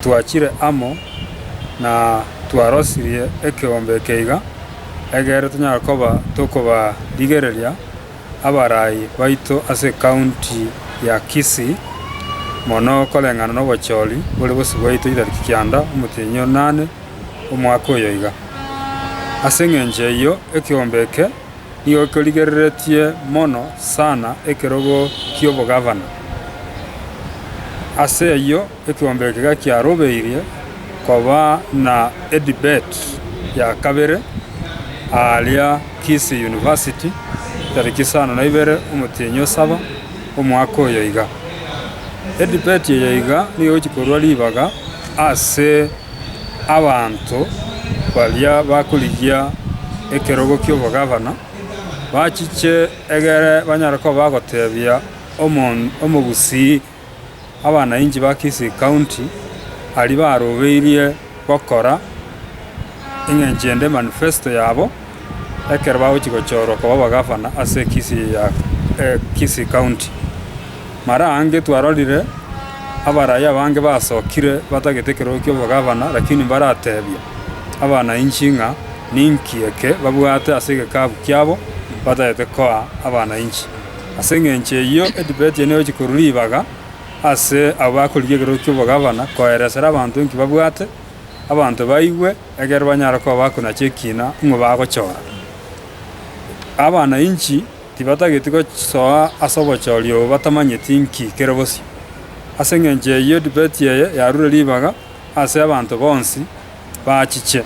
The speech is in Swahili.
twachire amo na twarosirie ekiombe keiga egere tunyara koba tukoba rigereria abarai baito ase county ya Kisii mono koleng'ana no bochori bore bose baito itariki kianda omutenyo 8 omwaka oyo iga ase ng'enche iyo ekiombe eke nigo korigereretie mono sana ekerogo kiobogavana ase iyo ekiombe eke gakiarobeirie koba na debate ya kabere alia Kisii University tariki 2 omutenyo 7 omwaka oyo iga debate ya iga niyo chikorwa libaga ase abantu balia bakurigia ekerogo kiobogavana bachiche egere banyara ko bagotebia omogusi abana inji ba Kisii County ali barobeirie gokora ing'enchende manifesto yabo ekero bagochigochorwa koba abagavana ase Kisii County mara ange twarorire abarai abange basokire batagete ekerogo kiobogavana lakini baratebia abana inchi ng'a ninkieke babwate ase egekabu kiabo batagete koa abana inchi ase ng'enche iyo edebate niyo chikoruribaga ase abo bakorigia ekerogo kiobogavana koeresera abanto nki babwate abanto baigwe egere banyara koba bakonacha ekina ng'o bagochora abana inchi tibatagete gosoa ase obochori obo batamanyeti nki kere bosio ase ng'enche iyo debate eye yarure ribaga ase abanto bonsi bachiche